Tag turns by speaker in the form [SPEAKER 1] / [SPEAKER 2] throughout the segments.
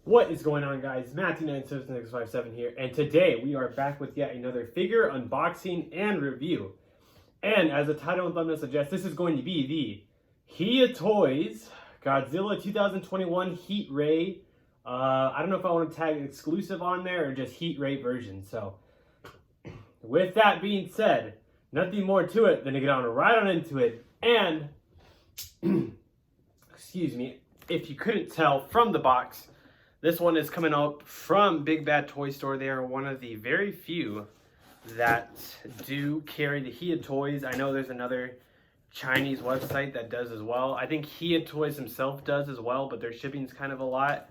[SPEAKER 1] What is going on, guys? Matthew97657 here, and today we are back with yet another figure unboxing and review. And as the title and thumbnail suggests, this is going to be the Hiya Toys Godzilla 2021 Heat Ray. I don't know if I want to tag exclusive on there or just Heat Ray version. So, with that being said, nothing more to it than to get right on into it. And, excuse me, if you couldn't tell from the box, this one is coming up from Big Bad Toy Store. They are one of the very few that do carry the Hiya Toys. I know there's another Chinese website that does as well. I think Hiya Toys himself does as well, but their shipping's kind of a lot.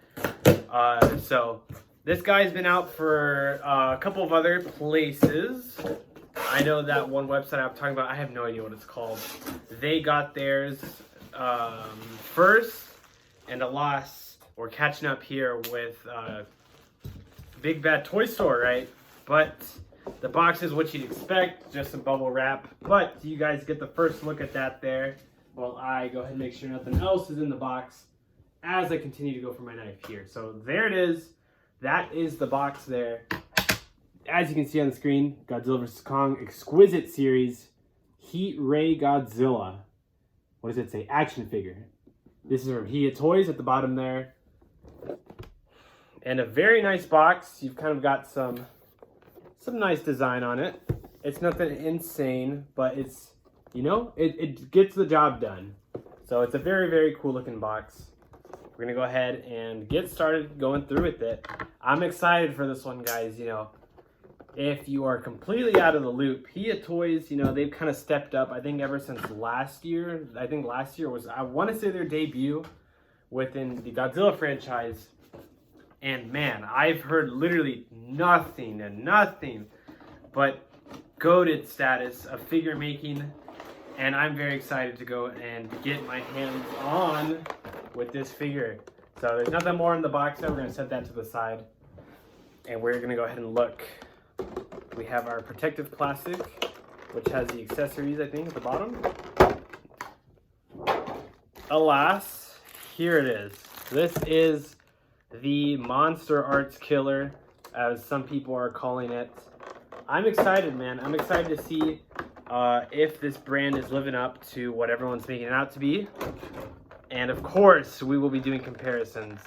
[SPEAKER 1] So this guy's been out for a couple of other places. I know that one website I'm talking about, I have no idea what it's called. They got theirs first, and alas, we're catching up here with Big Bad Toy Store, right? But the box is what you'd expect, just some bubble wrap. But you guys get the first look at that there, while I go ahead and make sure nothing else is in the box as I continue to go for my knife here. So there it is. That is the box there. As you can see on the screen, Godzilla vs. Kong Exquisite Series Heat Ray Godzilla. What does it say? Action figure. This is from Hiya Toys at the bottom there. And a very nice box. You've kind of got some nice design on it. It's nothing insane, but it's, you know, it gets the job done. So it's a very, very cool looking box. We're gonna go ahead and get started going through with it. I'm excited for this one, guys. You know, if you are completely out of the loop, Hiya Toys, you know, they've kind of stepped up, I think, ever since last year. I think last year was, I want to say, their debut within the Godzilla franchise. And man, I've heard literally nothing but goated status of figure making. And I'm very excited to go and get my hands on with this figure. So there's nothing more in the box there. We're going to set that to the side. And we're going to go ahead and look. We have our protective plastic, which has the accessories, I think, at the bottom. Alas, here it is. This is the Monster Arts Killer, as some people are calling it. I'm excited, man. I'm excited to see if this brand is living up to what everyone's making it out to be. And of course, we will be doing comparisons.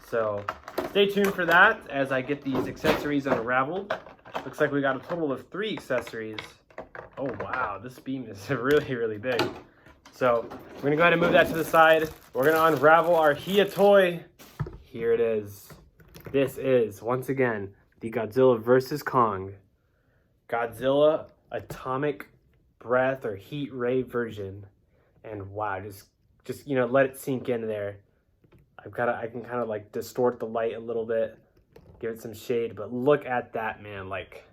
[SPEAKER 1] So stay tuned for that as I get these accessories unraveled. Looks like we got a total of 3 accessories. Oh wow, this beam is really, really big. So we're gonna go ahead and move that to the side. We're gonna unravel our Hiya toy. Here it is. This is, once again, the Godzilla vs. Kong. Godzilla Atomic Breath or Heat Ray version. And wow, just you know, let it sink in there. I can kind of like distort the light a little bit, give it some shade, but look at that, man. Like,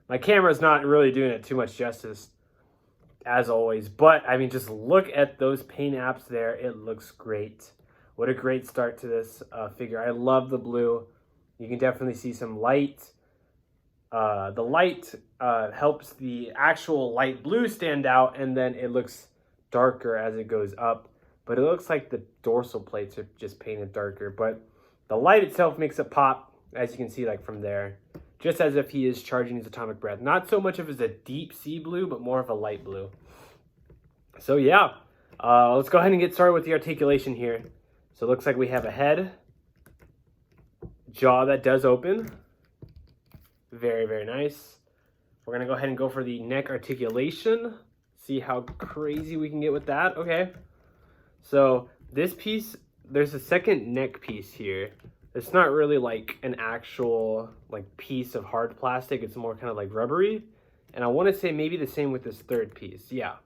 [SPEAKER 1] my camera's not really doing it too much justice, as always, but I mean, just look at those paint apps there. It looks great. What a great start to this figure. I love the blue. You can definitely see some light. The light helps the actual light blue stand out, and then it looks darker as it goes up. But it looks like the dorsal plates are just painted darker. But the light itself makes it pop, as you can see, like from there. Just as if he is charging his atomic breath. Not so much of as a deep sea blue, but more of a light blue. So yeah, let's go ahead and get started with the articulation here. So it looks like we have a head, jaw that does open. Very, very nice. We're gonna go ahead and go for the neck articulation. See how crazy we can get with that. Okay. So this piece, there's a second neck piece here. It's not really like an actual like piece of hard plastic. It's more kind of like rubbery. And I want to say maybe the same with this third piece. Yeah.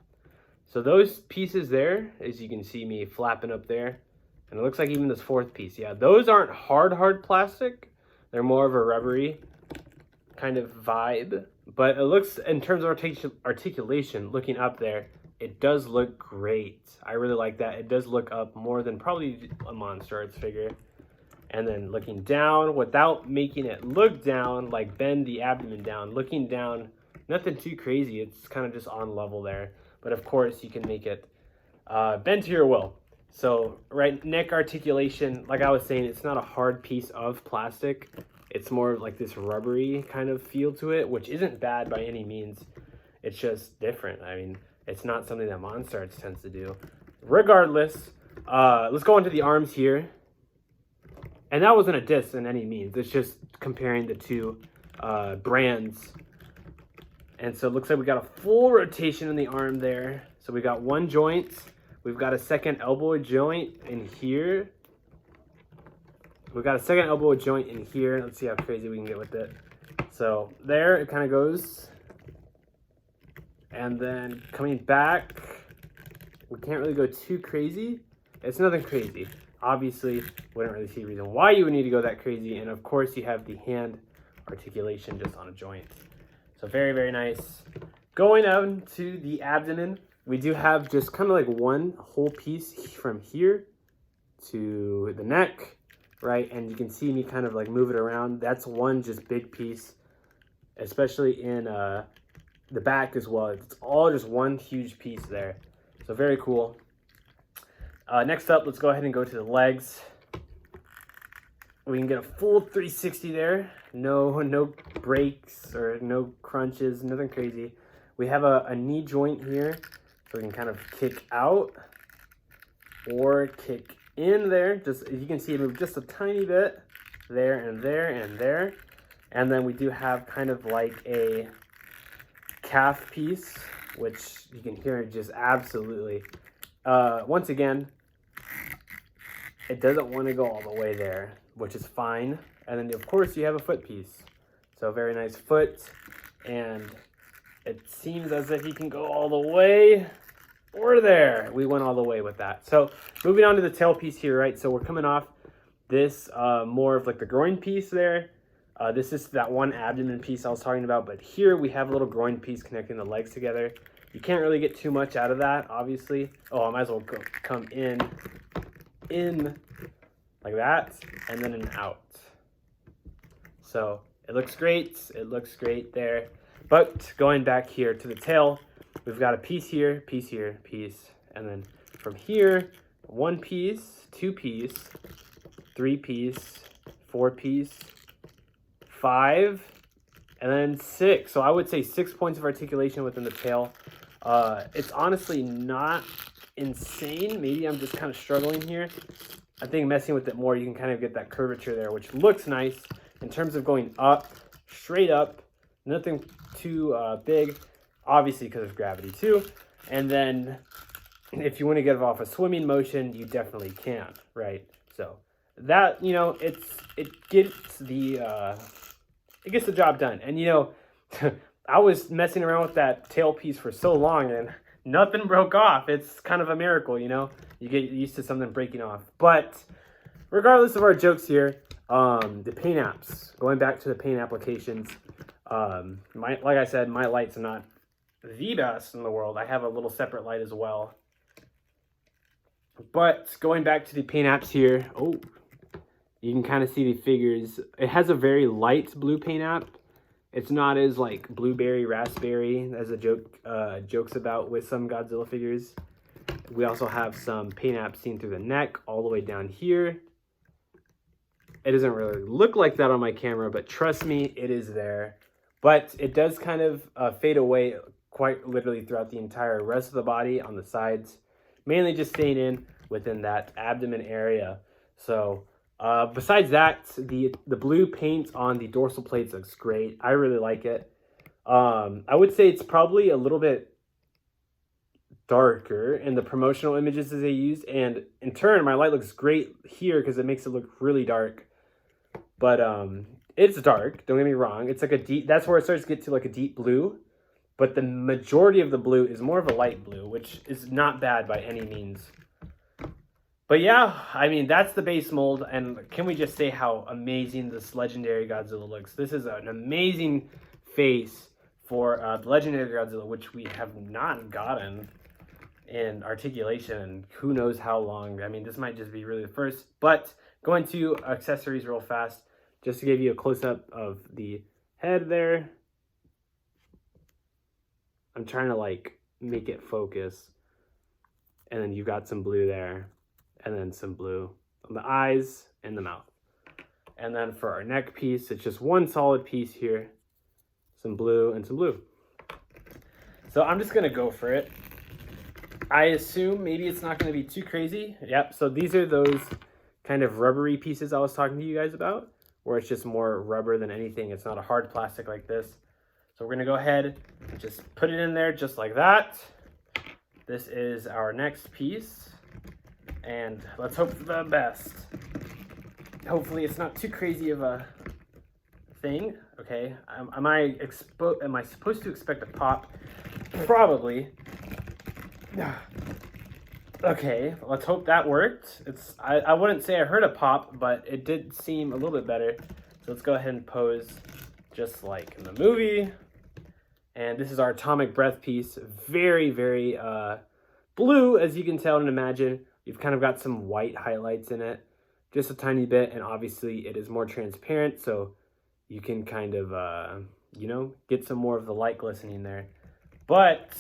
[SPEAKER 1] So those pieces there, as you can see me flapping up there. And it looks like even this fourth piece. Yeah, those aren't hard plastic. They're more of a rubbery kind of vibe. But it looks, in terms of articulation, looking up there, it does look great. I really like that. It does look up more than probably a Monster Arts figure. And then looking down, without making it look down, like bend the abdomen down, looking down, nothing too crazy. It's kind of just on level there. But of course, you can make it bend to your will. So, right, neck articulation, like I was saying, it's not a hard piece of plastic. It's more like this rubbery kind of feel to it, which isn't bad by any means. It's just different. I mean, it's not something that MonsterVerse tends to do. Regardless, let's go into the arms here. And that wasn't a diss in any means. It's just comparing the two brands. And so it looks like we got a full rotation in the arm there. So we got one joint. We've got a second elbow joint in here. We've got a second elbow joint in here. Let's see how crazy we can get with it. So there it kind of goes. And then coming back, we can't really go too crazy. It's nothing crazy. Obviously, we don't really see a reason why you would need to go that crazy. And of course, you have the hand articulation just on a joint. So very, very nice. Going out to the abdomen, we do have just kind of like one whole piece from here to the neck, right? And you can see me kind of like move it around. That's one just big piece, especially in the back as well. It's all just one huge piece there. So very cool. Next up, let's go ahead and go to the legs. We can get a full 360 there. No breaks or no crunches, nothing crazy. We have a knee joint here, so we can kind of kick out or kick in there. Just, you can see it move just a tiny bit there and there and there. And then we do have kind of like a calf piece, which you can hear it just absolutely. Once again, it doesn't want to go all the way there, which is fine. And then of course you have a foot piece. So very nice foot. And it seems as if you can go all the way or there. We went all the way with that. So moving on to the tail piece here, right? So we're coming off this more of like the groin piece there. This is that one abdomen piece I was talking about, but here we have a little groin piece connecting the legs together. You can't really get too much out of that, obviously. Oh, I might as well come in like that, and then an out. So it looks great there. But going back here to the tail, we've got a piece here, piece, and then from here, one piece, two piece, three piece, four piece, five, and then six. So I would say 6 points of articulation within the tail. It's honestly not insane. Maybe I'm just kind of struggling here. I think messing with it more, you can kind of get that curvature there, which looks nice. In terms of going up, straight up, nothing too big, obviously because of gravity too. And then if you want to get off a swimming motion, you definitely can, right? So that, you know, it gets the job done. And you know, I was messing around with that tail piece for so long and nothing broke off. It's kind of a miracle, you know? You get used to something breaking off. But regardless of our jokes here, the paint apps, going back to the paint applications, like I said, my light's not the best in the world. I have a little separate light as well. But going back to the paint apps here, oh, you can kind of see the figures. It has a very light blue paint app. It's not as like blueberry, raspberry as a jokes about with some Godzilla figures. We also have some paint apps seen through the neck all the way down here. It doesn't really look like that on my camera, but trust me, it is there. But it does kind of fade away quite literally throughout the entire rest of the body on the sides, mainly just staying in within that abdomen area. So besides that, the blue paint on the dorsal plates looks great. I really like it. I would say it's probably a little bit darker in the promotional images that they used, and in turn my light looks great here because it makes it look really dark. But it's dark, don't get me wrong. It's like a deep, that's where it starts to get to like a deep blue, but the majority of the blue is more of a light blue, which is not bad by any means. But yeah, I mean, that's the base mold, and can we just say how amazing this legendary Godzilla looks? This is an amazing face for the legendary Godzilla, which we have not gotten in articulation who knows how long. I mean, this might just be really the first. But going to accessories real fast, just to give you a close-up of the head there. I'm trying to like make it focus, and then you've got some blue there. and then some blue on the eyes and the mouth. And then for our neck piece, it's just one solid piece here, some blue and some blue. So I'm just gonna go for it. I assume maybe it's not gonna be too crazy. Yep, so these are those kind of rubbery pieces I was talking to you guys about, where it's just more rubber than anything. It's not a hard plastic like this. So we're gonna go ahead and just put it in there just like that. This is our next piece, and let's hope for the best. Hopefully it's not too crazy of a thing. Okay, am I supposed to expect a pop? Probably. Okay, let's hope that worked. I wouldn't say I heard a pop, but it did seem a little bit better. So let's go ahead and pose just like in the movie. And this is our atomic breath piece. Very, very blue, as you can tell and imagine. You've kind of got some white highlights in it, just a tiny bit. And obviously it is more transparent, so you can kind of, you know, get some more of the light glistening there. But,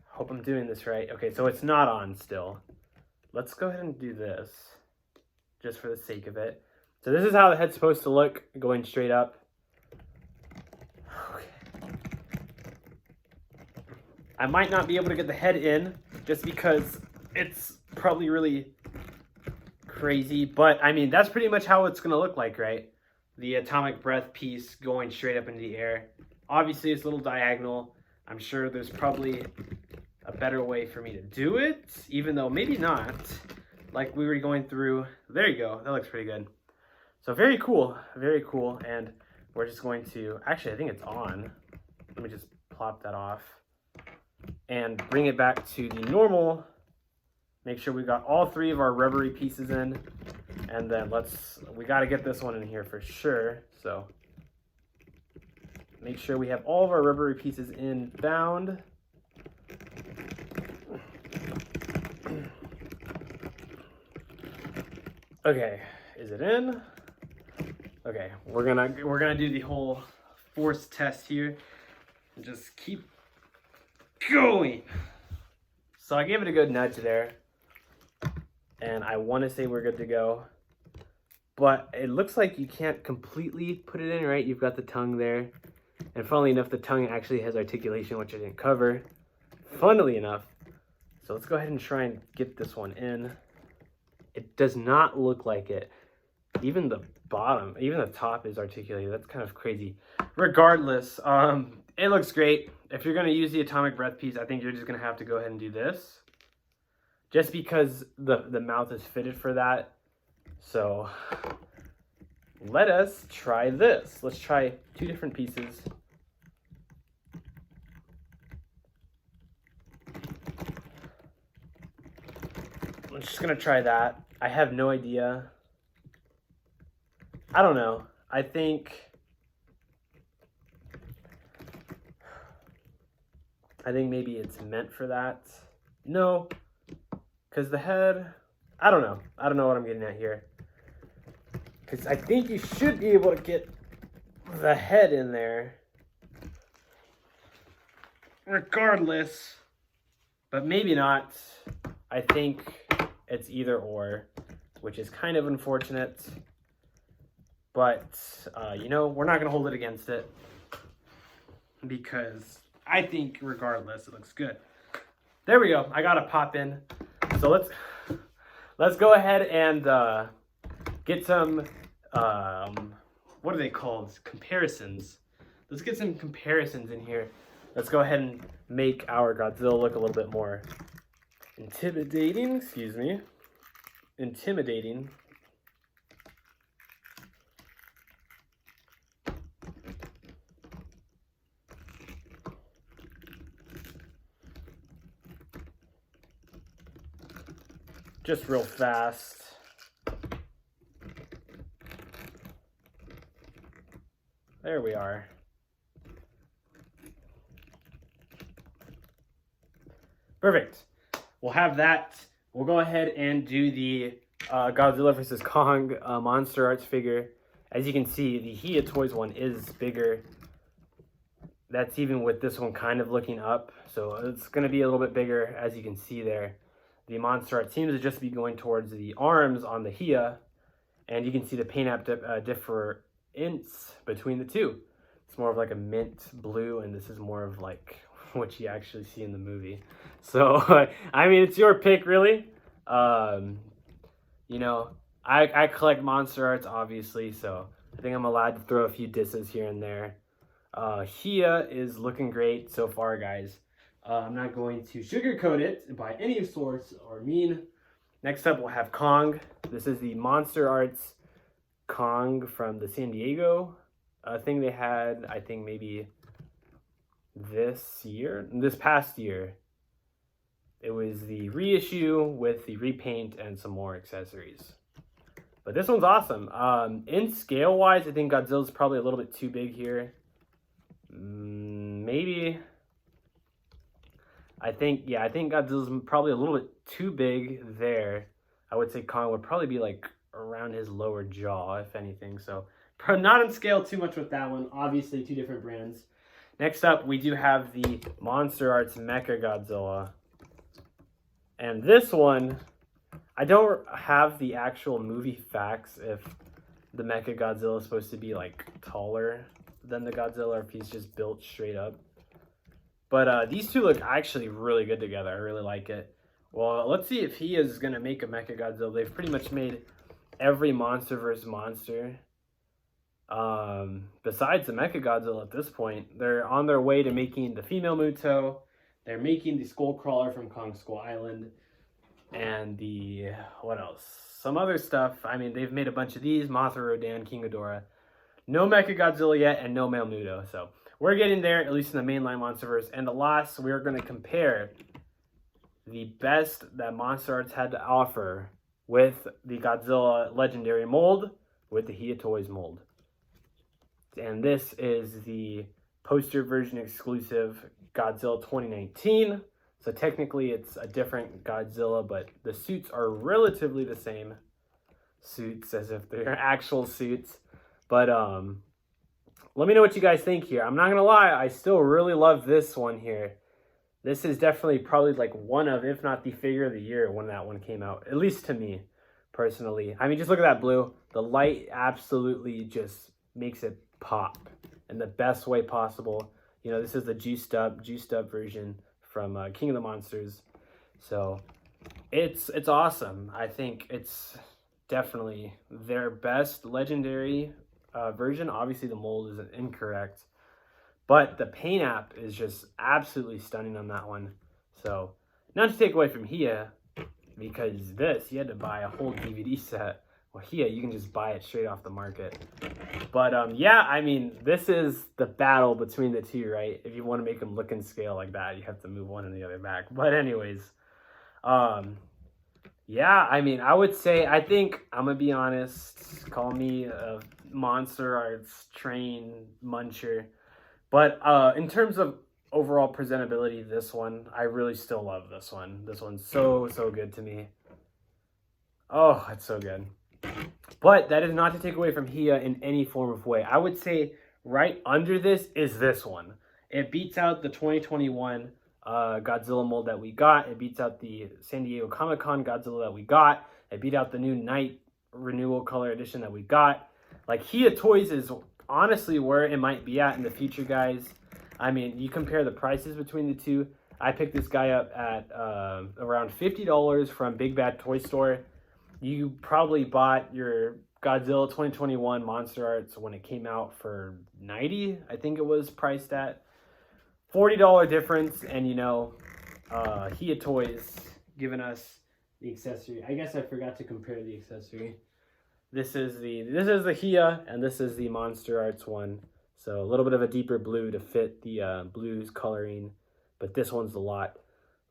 [SPEAKER 1] hope I'm doing this right. Okay, so it's not on still. Let's go ahead and do this, just for the sake of it. So this is how the head's supposed to look, going straight up. I might not be able to get the head in just because it's probably really crazy, but I mean, that's pretty much how it's gonna look like, right? The atomic breath piece going straight up into the air. Obviously it's a little diagonal. I'm sure there's probably a better way for me to do it, even though maybe not, like we were going through. There you go, that looks pretty good. So very cool, and we're just going to, actually I think it's on. Let me just plop that off and bring it back to the normal. Make sure we got all three of our rubbery pieces in, and then we got to get this one in here for sure. So make sure we have all of our rubbery pieces in bound. Okay, is it in? Okay, we're gonna do the whole force test here and just keep going. So I gave it a good nudge there, and I want to say we're good to go, but it looks like you can't completely put it in, right? You've got the tongue there, and funnily enough, the tongue actually has articulation, which I didn't cover, funnily enough. So let's go ahead and try and get this one in. It does not look like it. Even the bottom, even the top is articulated. That's kind of crazy. Regardless, it looks great. If you're going to use the atomic breath piece, I think you're just going to have to go ahead and do this, just because the mouth is fitted for that. So let us try this. Let's try two different pieces. I'm just going to try that. I have no idea. I don't know. I think maybe it's meant for that. No, because the head, I don't know. I don't know what I'm getting at here. Because I think you should be able to get the head in there regardless, but maybe not. I think it's either or, which is kind of unfortunate. But, you know, we're not going to hold it against it, because I think regardless, it looks good. There we go. I got a pop in. So let's go ahead and get some, what are they called? Comparisons. Let's get some comparisons in here. Let's go ahead and make our Godzilla look a little bit more intimidating. Excuse me. Intimidating. Just real fast. There we are. Perfect. We'll have that. We'll go ahead and do the Godzilla vs. Kong Monster Arts figure. As you can see, the Hiya Toys one is bigger. That's even with this one kind of looking up. So it's going to be a little bit bigger, as you can see there. the monster art seems to just be going towards the arms on the Hiya, and you can see the paint app difference between the two. It's more of like a mint blue, and this is more of like what you actually see in the movie. So, I mean, it's your pick, really. You know, I collect monster arts, obviously, so I think I'm allowed to throw a few disses here and there. Hiya is looking great so far, guys. I'm not going to sugarcoat it by any source or mean. Next up, we'll have Kong. This is the Monster Arts Kong from the San Diego thing they had, I think maybe this past year. It was the reissue with the repaint and some more accessories. But this one's awesome. In scale-wise, I think Godzilla's probably a little bit too big here. Maybe. I think Godzilla's probably a little bit too big there. I would say Kong would probably be like around his lower jaw, if anything. So not on scale too much with that one. Obviously, two different brands. Next up, we do have the Monster Arts Mecha Godzilla. And this one, I don't have the actual movie facts if the Mecha Godzilla is supposed to be like taller than the Godzilla, or if he's just built straight up. But these two look actually really good together. I really like it. Well, let's see if he is going to make a Mecha Godzilla. They've pretty much made every monsterverse monster. Besides the Mecha Godzilla at this point. They're on their way to making the female Muto. They're making the Skullcrawler from Kong Skull Island. And the, what else? Some other stuff. I mean, they've made a bunch of these. Mothra, Rodan, King Ghidorah. No Mecha Godzilla yet, and no male Muto. So we're getting there, at least in the mainline Monsterverse. And the last, we're going to compare the best that Monster Arts had to offer with the Godzilla Legendary mold with the Hiya Toys mold. And this is the poster version exclusive Godzilla 2019. So technically it's a different Godzilla, but the suits are relatively the same suits as if they're actual suits. But let me know what you guys think here. I'm not gonna lie, I still really love this one here. This is definitely probably like one of, if not the figure of the year when that one came out, at least to me personally. I mean, just look at that blue. The light absolutely just makes it pop in the best way possible. You know, this is the juiced up version from King of the Monsters. So it's awesome. I think it's definitely their best legendary version. Obviously the mold is incorrect, but the paint app is just absolutely stunning on that one. So not to take away from Hiya, because this, you had to buy a whole DVD set. Well, Hiya, you can just buy it straight off the market. But yeah, I mean, this is the battle between the two, right? If you want to make them look in scale like that, you have to move one and the other back. But anyways, yeah, I mean, I would say, I think, I'm going to be honest, call me a Monster Arts train muncher. But in terms of overall presentability, this one, I really still love this one. This one's so good to me. Oh, it's so good. But that is not to take away from Hiya in any form of way. I would say right under this is this one. It beats out the 2021 Godzilla mold that we got. It beats out the San Diego Comic-Con Godzilla that we got. It beat out the new Night Renewal Color Edition that we got. Like, Hiya Toys is honestly where it might be at in the future, guys. I mean, you compare the prices between the two. I picked this guy up at around $50 from Big Bad Toy Store. You probably bought your Godzilla 2021 Monster Arts when it came out for $90, I think it was priced at. $40 difference, and you know, Hiya Toys giving us the accessory. I guess I forgot to compare the accessory. This is the Hiya, and this is the Monster Arts one. So a little bit of a deeper blue to fit the blues coloring, but this one's a lot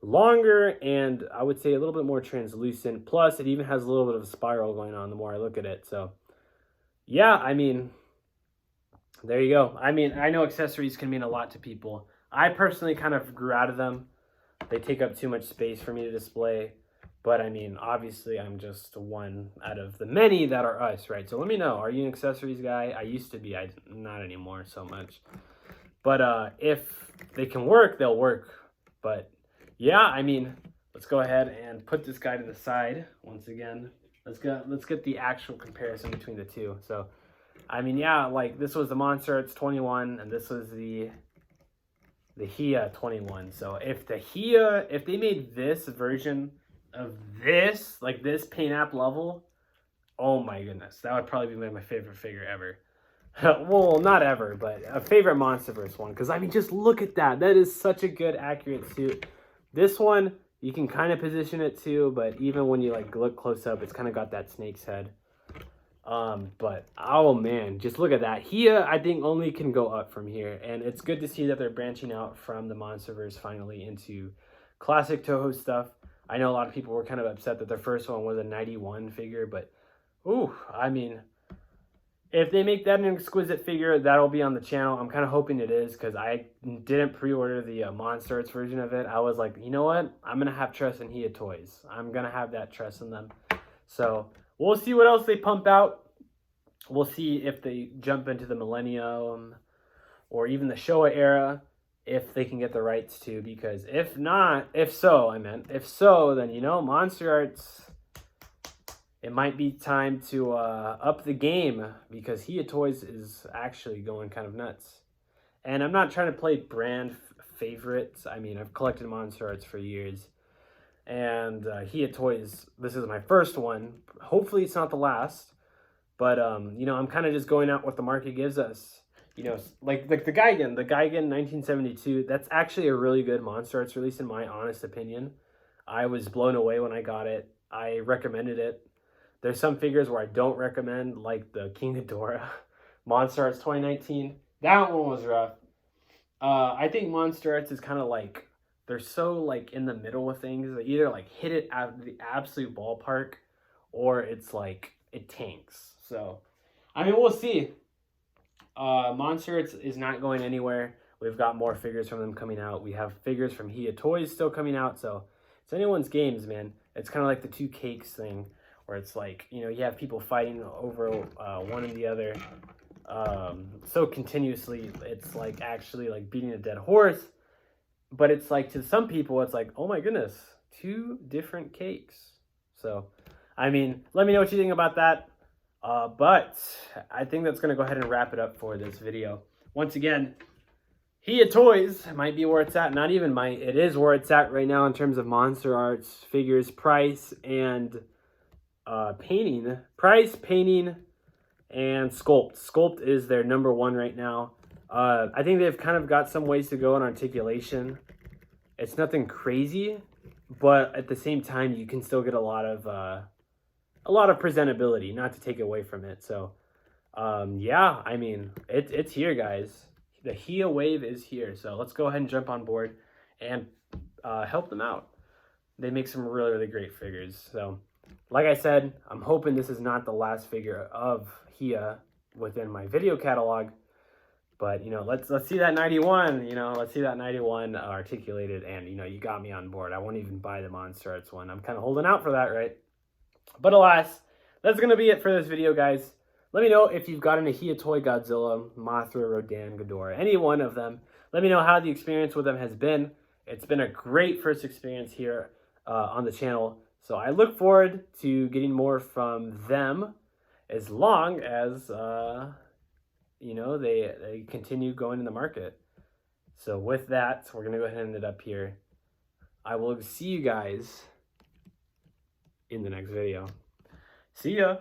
[SPEAKER 1] longer, and I would say a little bit more translucent. Plus, it even has a little bit of a spiral going on the more I look at it. So yeah, I mean, there you go. I mean, I know accessories can mean a lot to people. I personally kind of grew out of them. They take up too much space for me to display. But I mean, obviously, I'm just one out of the many that are us, right? So let me know. Are you an accessories guy? I used to be. I'm not anymore so much. But if they can work, they'll work. But yeah, I mean, let's go ahead and put this guy to the side once again. Let's get the actual comparison between the two. So, I mean, yeah, like this was the Monster Arts 21, and this was the Hiya 21. So if they made this version of this, like this paint app level, oh my goodness, that would probably be my favorite figure ever. Well, not ever, but a favorite Monsterverse one. Because, I mean, just look at that. That is such a good, accurate suit. This one, you can kind of position it too, but even when you, like, look close up, it's kind of got that snake's head. But, oh, man, just look at that. Hiya, I think, only can go up from here. And it's good to see that they're branching out from the Monsterverse finally into classic Toho stuff. I know a lot of people were kind of upset that their first one was a 91 figure, but, ooh, I mean, if they make that an exquisite figure, that'll be on the channel. I'm kind of hoping it is, because I didn't pre-order the Monster Arts version of it. I was like, you know what? I'm going to have trust in Hiya Toys. I'm going to have that trust in them. So we'll see what else they pump out. We'll see if they jump into the Millennium or even the Showa era, if they can get the rights to. Because if so, then, you know, Monster Arts, it might be time to up the game, because Hiya Toys is actually going kind of nuts. And I'm not trying to play brand favorites. I mean, I've collected Monster Arts for years. And Hiya Toys, this is my first one. Hopefully it's not the last. But, you know, I'm kind of just going out what the market gives us. You know, like the Gigan 1972, that's actually a really good Monster Arts release in my honest opinion. I was blown away when I got it. I recommended it. There's some figures where I don't recommend, like the King Ghidorah Monster Arts 2019. That one was rough. I think Monster Arts is kind of like, they're so like in the middle with things. They either like hit it at the absolute ballpark, or it's like it tanks. So, I mean, we'll see. Monster Arts is not going anywhere. We've got more figures from them coming out. We have figures from Hiya Toys still coming out. So it's anyone's games, man. It's kind of like the two cakes thing, where it's like, you know, you have people fighting over one and the other so continuously. It's like actually like beating a dead horse. But it's like, to some people, it's like, oh my goodness, two different cakes. So, I mean, let me know what you think about that. But I think that's going to go ahead and wrap it up for this video. Once again, Hiya Toys might be where it's at. Not even might. It is where it's at right now in terms of Monster Arts figures, price, and painting. Price, painting, and sculpt. Sculpt is their #1 right now. I think they've kind of got some ways to go in articulation. It's nothing crazy, but at the same time, you can still get a lot of presentability, not to take away from it. So, yeah, I mean, it's here, guys. The Hiya wave is here. So let's go ahead and jump on board and help them out. They make some really, really great figures. So, like I said, I'm hoping this is not the last figure of Hiya within my video catalog. But, you know, let's see that 91, you know, let's see that 91 articulated, and, you know, you got me on board. I won't even buy the Monster Arts one. I'm kind of holding out for that, right? But alas, that's going to be it for this video, guys. Let me know if you've gotten a Hiya Toy Godzilla, Mothra, Rodan, Ghidorah, any one of them. Let me know how the experience with them has been. It's been a great first experience here on the channel. So I look forward to getting more from them, as long as you know, they continue going in the market. So with that, we're going to go ahead and end it up here. I will see you guys in the next video. See ya.